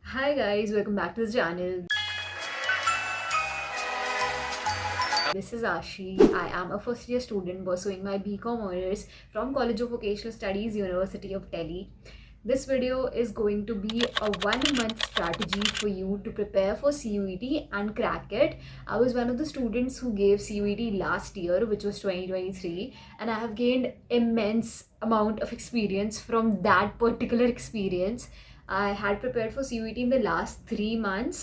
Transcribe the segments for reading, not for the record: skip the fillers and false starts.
Hi guys, welcome back to the channel. This is Ashi. I am a first year student pursuing my BCom honors from College of Vocational Studies, University of Delhi. This video is going to be a 1 month strategy for you to prepare for CUET and crack it. I was one of the students who gave CUET last year, which was 2023, and I have gained immense amount of experience from that particular experience. I had prepared for CUET in the last 3 months,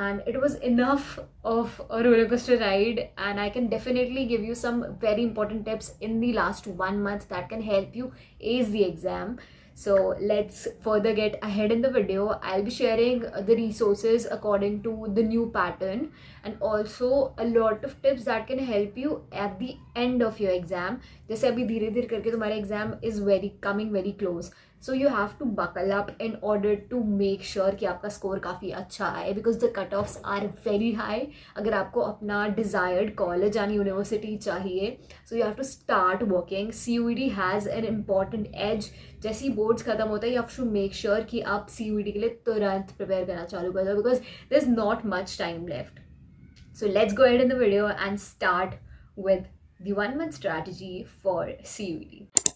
and it was enough of a roller coaster ride. And I can definitely give you some very important tips in the last 1 month that can help you ace the exam. So let's further get ahead in the video. I'll be sharing the resources according to the new pattern, and also a lot of tips that can help you at the end of your exam. जैसे अभी धीरे धीरे करके तुम्हारा exam is very coming very close, so you have to buckle up in order to make sure कि आपका score काफ़ी अच्छा आए, because the cut offs are very high. अगर आपको अपना डिज़ायर्ड कॉलेज यानी यूनिवर्सिटी चाहिए, so you have to start working. CUET has an important edge. जैसे ही बोर्ड्स खत्म होता है, you have to make sure कि आप CUET के लिए तुरंत प्रिपेयर करना चालू कर दो, because there is not much time left. So let's go ahead in the video and start with the 1 month strategy for CUET.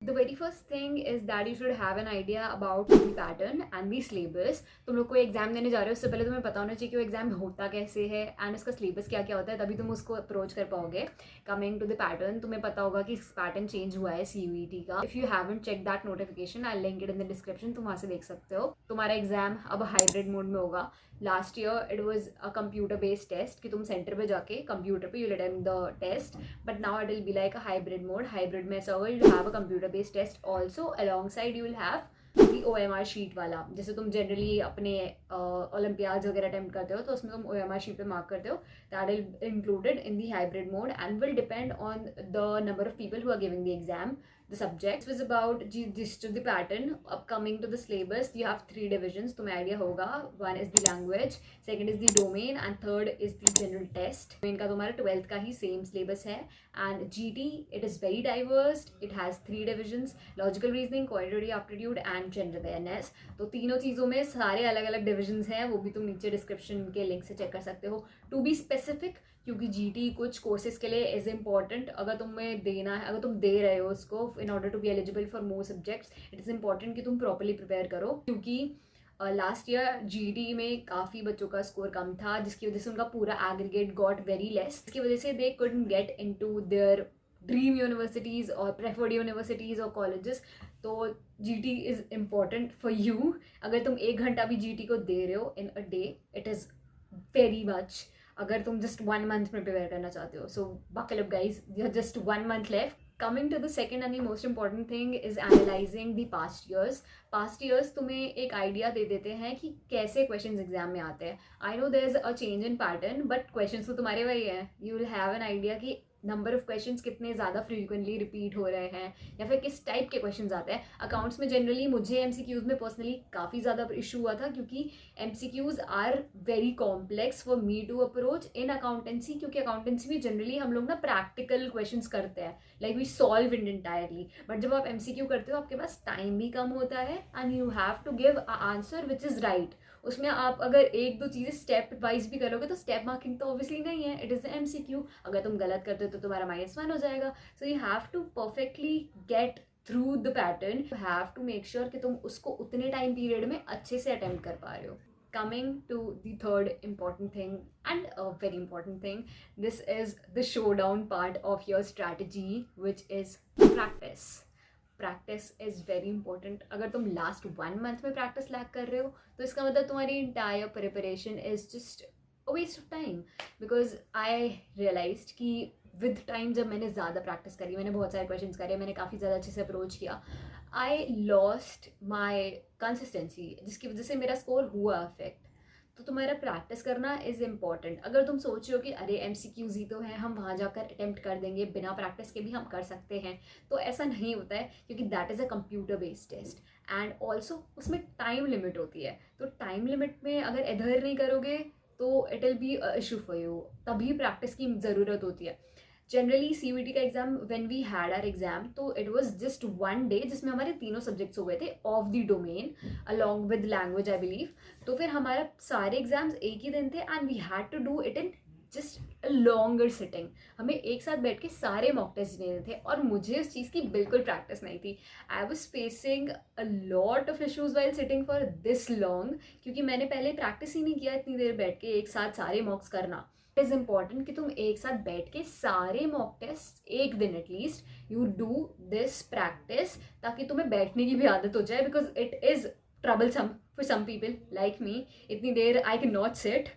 The very first thing is that you should have an idea about the pattern and the syllabus. तुम लोग कोई exam देने जा रहे हो, उससे पहले तुम्हें पता होना चाहिए कि वो एग्जाम होता कैसे है एंड उसका सिलेबस क्या क्या होता है, तभी तुम उसको अप्रोच कर पाओगे. कमिंग टू द पैटर्न, तुम्हें पता होगा कि पैटर्न चेंज हुआ है CUET का. If you haven't check that notification, I link it in the description, तुम वहाँ से देख सकते हो. तुम्हारा एग्जाम अब हाइब्रिड मोड में होगा. Last year it was a computer based test कि तुम सेंटर पे जाके कंप्यूटर पे you attempt the test, but now it will be like a hybrid mode. Hybrid में ऐसा होगा, you have a computer based test also, alongside you will have the OMR sheet वाला. जैसे तुम जनरली अपने ओलंपियाड्स वगैरह attempt करते हो तो उसमें तुम OMR शीट पे मार्क करते हो. That is included in the hybrid mode and will depend on the number of people who are giving the exam. The subject was about just the pattern. Upcoming to the syllabus, you have 3 divisions. तुम्हें idea होगा. One is the language, second is the domain, and third is the general test. domain का तुम्हारा 12th का ही same syllabus है. And GT, it is very diverse. It has 3 divisions: logical reasoning, quantitative aptitude, and general awareness. तो तीनों चीज़ों में सारे अलग अलग divisions हैं, वो भी तुम नीचे description के link से check कर सकते हो. To be specific, क्योंकि GT कुछ कोर्सेज के लिए इज इम्पॉर्टेंट. अगर तुम्हें देना है, अगर तुम दे रहे हो उसको in order to be eligible for more subjects, it is important कि तुम प्रॉपरली प्रिपेयर करो. क्योंकि लास्ट ईयर GT में काफ़ी बच्चों का स्कोर कम था, जिसकी वजह से उनका पूरा एग्रीगेट गॉट वेरी लेस. इसकी वजह से they couldn't get into their dream universities और प्रेफर्ड यूनिवर्सिटीज़ और कॉलेजेस. तो GT is important for you. अगर तुम 1 घंटा भी GT को दे रहे हो in a day, it is very much. अगर तुम जस्ट 1 मंथ में प्रिपेयर करना चाहते हो, so buckle up guys, just 1 month left. Coming to the second and the most important thing is analysing the past years. Past years तुम्हें एक idea दे देते हैं कि कैसे क्वेश्चन एग्जाम में आते हैं. I know there is a change in pattern, but question तो तुम्हारे वही हैं. You will have an idea कि नंबर ऑफ क्वेश्चंस कितने ज़्यादा फ्रीक्वेंटली रिपीट हो रहे हैं, या फिर किस टाइप के क्वेश्चंस आते हैं. अकाउंट्स में जनरली मुझे MCQs में पर्सनली काफ़ी ज़्यादा इशू हुआ था, क्योंकि MCQs are very complex for me to approach in accountancy. क्योंकि अकाउंटेंसी में जनरली हम लोग ना प्रैक्टिकल क्वेश्चंस करते हैं, like we solve it entirely. But जब आप MCQ करते हो, आपके पास टाइम भी कम होता है and you have to give a answer which is right. उसमें आप अगर 1-2 चीज़ें स्टेप वाइज भी करोगे तो स्टेप मार्किंग तो ऑब्वियसली नहीं है, इट इज़ MCQ. अगर तुम गलत करते हो तो तुम्हारा -1 हो जाएगा. So you have to perfectly get through the pattern. You have to make sure कि तुम उसको उतने टाइम पीरियड में अच्छे से अटेम्प्ट कर पा रहे हो. Coming to the third important thing, and a very important thing, this is the showdown part of your strategy, which is practice. Practice is very important. अगर तुम लास्ट 1 मंथ में प्रैक्टिस लैक कर रहे हो, तो इसका मतलब तुम्हारी entire preparation is just a waste of time. Because I realized कि विद टाइम जब मैंने ज़्यादा प्रैक्टिस करी, मैंने बहुत सारे क्वेश्चन करे, मैंने काफ़ी ज़्यादा अच्छे से अप्रोच किया, आई लॉस्ट माई कंसिस्टेंसी, जिसकी वजह से मेरा स्कोर हुआ अफेक्ट. तो तुम्हारा प्रैक्टिस करना इज़ इम्पॉर्टेंट. अगर तुम सोच रहे हो कि अरे MCQs ही तो है, हम वहाँ जाकर अटेम्प्ट कर देंगे, बिना प्रैक्टिस के भी हम कर सकते हैं, तो ऐसा नहीं होता है. क्योंकि that is a computer based test and also उसमें टाइम लिमिट होती है. तो टाइम लिमिट में अगर एडहर नहीं करोगे तो it will be issue for you. तभी प्रैक्टिस की ज़रूरत होती है. जनरली CUET का exam when we had our exam, तो इट वाज जस्ट 1 डे जिसमें हमारे तीनों सब्जेक्ट्स हो गए थे of the domain along with language I believe. तो फिर हमारा सारे एग्जाम्स एक ही दिन थे and we had to do it in just a longer sitting. हमें एक साथ बैठ के सारे मॉक टेस्ट देने थे और मुझे उस चीज़ की बिल्कुल प्रैक्टिस नहीं थी। I was facing a lot of issues while sitting for this long, क्योंकि मैंने पहले प्रैक्टिस ही नहीं किया इतनी देर बैठ के एक साथ सारे मॉक्स करना। इट इज़ इम्पॉर्टेंट कि तुम एक साथ बैठ के सारे मॉक टेस्ट एक दिन at least you do this practice, ताकि तुम्हें बैठने की भी आदत हो जाए, because it is troublesome for some people like me. इतनी देर I cannot sit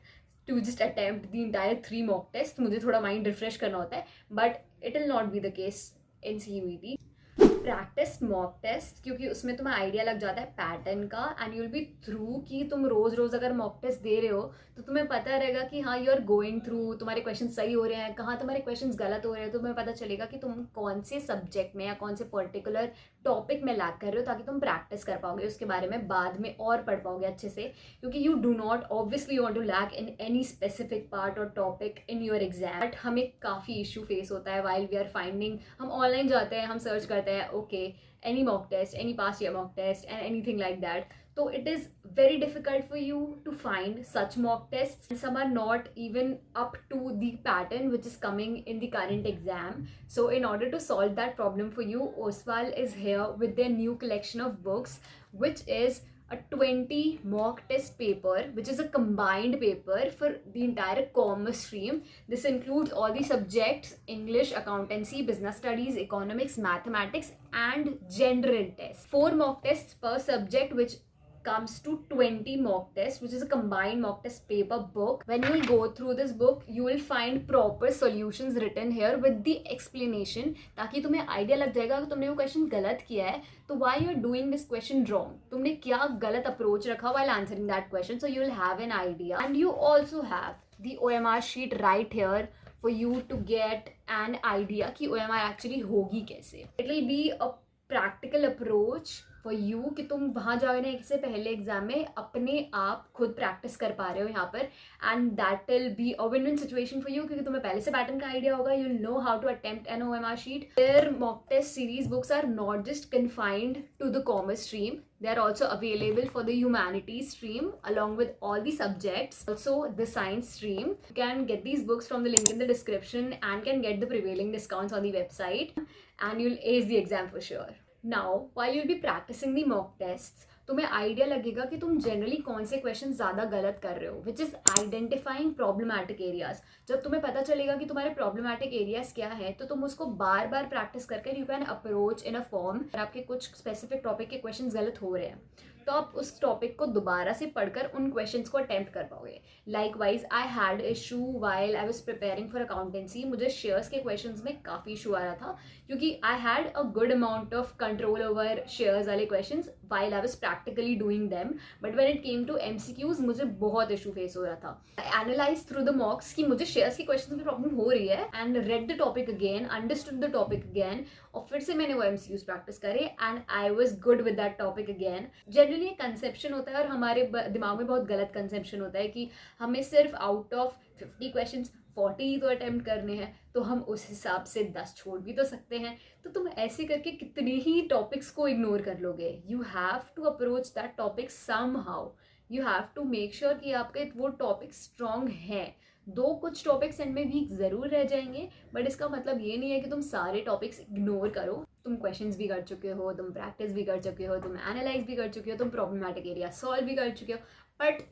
to just attempt the entire 3 mock tests. मुझे थोड़ा माइंड रिफ्रेश करना होता है, but it will not be the case in CUET. Practice mock test, क्योंकि उसमें तुम्हें idea लग जाता है पैटर्न का and you will be through कि तुम रोज रोज अगर मॉक टेस्ट दे रहे हो तो तुम्हें पता रहेगा कि हाँ यू आर गोइंग थ्रू, तुम्हारे क्वेश्चन सही हो रहे हैं, कहाँ तुम्हारे क्वेश्चन गलत हो रहे हैं। तो तुम्हें पता चलेगा कि तुम कौन से सब्जेक्ट में या कौन से पर्टिकुलर टॉपिक में लैक कर रहे हो, ताकि तुम प्रैक्टिस कर पाओगे उसके बारे में बाद में और पढ़ पाओगे अच्छे से। क्योंकि you do not obviously want to lack in any specific part और topic in your exam, but हमें काफ़ी इशू फेस होता है वाइल वी आर फाइंडिंग। हम ऑनलाइन जाते हैं, हम सर्च करते हैं okay any mock test, any past year mock test and anything like that. So it is very difficult for you to find such mock tests. Some are not even up to the pattern which is coming in the current exam. So in order to solve that problem for you, OSWAL is here with their new collection of books, which is a 20 mock test paper, which is a combined paper for the entire commerce stream. This includes all the subjects: English, accountancy, business studies, economics, mathematics and general tests. 4 mock tests per subject, which comes to 20 mock tests, which is a combined mock test paper book. When you will go through this book, you will find proper solutions written here with the explanation, ताकि तुम्हें idea लग जाएगा कि तुमने वो question गलत किया है तो why you are doing this question wrong, तुमने क्या गलत अप्रोच रखा while answering that question. So you will have an idea, and you also have the OMR sheet right here for you to get an idea कि OMR actually होगी कैसे. It will be a practical approach for you कि तुम वहाँ जाने से पहले exam में अपने आप खुद प्रैक्टिस कर पा रहे हो यहाँ पर, and that will be a win win situation for you, क्योंकि तुम्हें पहले से पैटर्न का आइडिया होगा, you know how to attempt an OMR sheet. There mock test series books are not just confined to the commerce stream, they are also available for the humanities stream along with all the subjects, also the science stream. You can get these books from the link in the description and can get the prevailing discounts on the website, and you'll ace the exam for sure. Now while you'll be practicing the mock tests, तुम्हें idea लगेगा कि तुम generally कौन से question ज़्यादा गलत कर रहे हो, which is identifying problematic areas. जब तुम्हें पता चलेगा कि तुम्हारे प्रॉब्लमैटिक एरियाज क्या है, तो तुम उसको बार बार प्रैक्टिस करके you can approach in a form. अगर आपके कुछ स्पेसिफिक टॉपिक के क्वेश्चन गलत हो रहे हैं तो आप उस टॉपिक को दोबारा से पढ़कर उन क्वेश्चंस को अटेम्प्ट कर पाओगे. Likewise I had issue while I was preparing for accountancy. मुझे शेयर्स के क्वेश्चंस में काफ़ी इशू आ रहा था, क्योंकि I had a good amount of control over shares वाले questions while I was practically doing them, but when it came to MCQs मुझे बहुत इशू फेस हो रहा था. I analyse through the mocks कि मुझे शेयर्स के क्वेश्चंस में प्रॉब्लम हो रही है, and read the topic again, understood the topic again, और फिर से मैंने वो MCQs प्रैक्टिस करे and I was good with that topic again. Generally ये कंसेप्शन होता है और हमारे दिमाग में बहुत गलत कंसेप्शन होता है कि हमें सिर्फ आउट ऑफ 50 क्वेश्चंस 40 ही तो अटेम्प्ट करने हैं, तो हम उस हिसाब से 10 छोड़ भी तो सकते हैं. तो तुम ऐसे करके कितने ही टॉपिक्स को इग्नोर कर लोगे. You have to approach that topic somehow. You have to make sure कि आपके वो टॉपिक स्ट्रॉन्ग हैं. दो कुछ टॉपिक्स एंड में वीक ज़रूर रह जाएंगे, बट इसका मतलब ये नहीं है कि तुम सारे टॉपिक्स इग्नोर करो. तुम क्वेश्चंस भी कर चुके हो, तुम प्रैक्टिस भी कर चुके हो, तुम एनालाइज भी कर चुके हो, तुम प्रॉब्लमैटिक एरिया सॉल्व भी कर चुके हो, but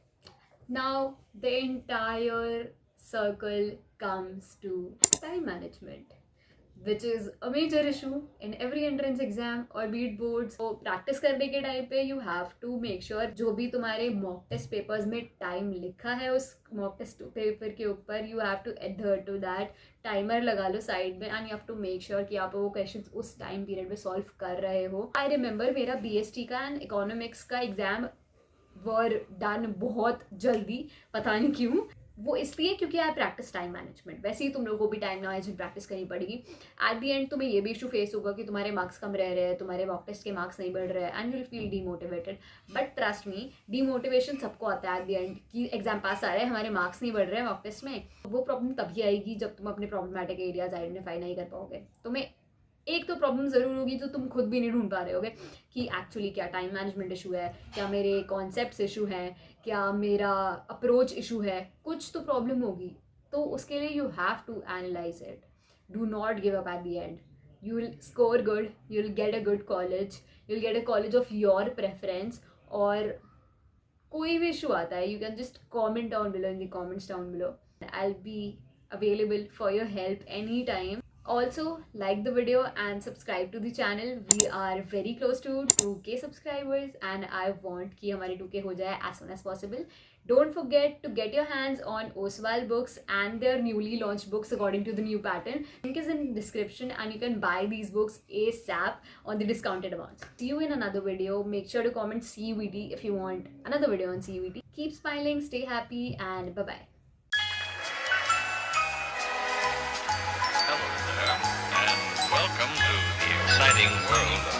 now the entire circle comes to time management, which is a major issue in every entrance exam or be it boards. So practice करने के टाइम पे you have to make sure जो भी तुम्हारे mock test papers में time लिखा है उस mock test paper के ऊपर, you have to adhere to that. Timer लगा लो साइड में, and you have to make sure कि आप वो questions उस टाइम पीरियड में सॉल्व कर रहे हो. I remember मेरा BST का एंड इकोनॉमिक्स का एग्जाम वर डन बहुत जल्दी, पता नहीं क्यों. वो इसलिए क्योंकि आई प्रैक्टिस टाइम मैनेजमेंट। वैसे ही तुम लोगों को भी टाइम मैनेजमेंट प्रैक्टिस करनी पड़ेगी। एट द एंड तुम्हें ये भी इशू फेस होगा कि तुम्हारे मार्क्स कम रह रहे हैं, तुम्हारे मॉक टेस्ट के मार्क्स नहीं बढ़ रहे हैं, and you will feel demotivated. But trust me, demotivation सबको आता है एट द एंड कि एग्जाम पास आ रहा है, हमारे मार्क्स नहीं बढ़ रहे हैं मॉक टेस्ट में। वो प्रॉब्लम तभी आएगी जब तुम अपने प्रॉब्लमैटिक एरियाज आइडेंटिफाई नहीं कर पाओगे। तुम्हें एक तो प्रॉब्लम ज़रूर होगी जो तुम खुद भी नहीं ढूंढ पा रहे होगे कि एक्चुअली क्या टाइम मैनेजमेंट इशू है, क्या मेरे कॉन्सेप्ट्स इशू हैं, क्या मेरा अप्रोच इशू है, कुछ तो प्रॉब्लम होगी। तो उसके लिए you have to analyse it. Do not give up at the end. You will score good, you will get a good college, you will get a college of your preference. और कोई भी issue आता है, you can just comment down below in the comments down below. I will be available for your help anytime. Also, like the video and subscribe to the channel. We are very close to 2K subscribers and I want कि हमारे 2K हो जाए as soon as possible. Don't forget to get your hands on Oswal books and their newly launched books according to the new pattern. Link is in the description and you can buy these books ASAP on the discounted amounts. See you in another video. Make sure to comment CVT if you want another video on CVT. Keep smiling, stay happy, and bye-bye.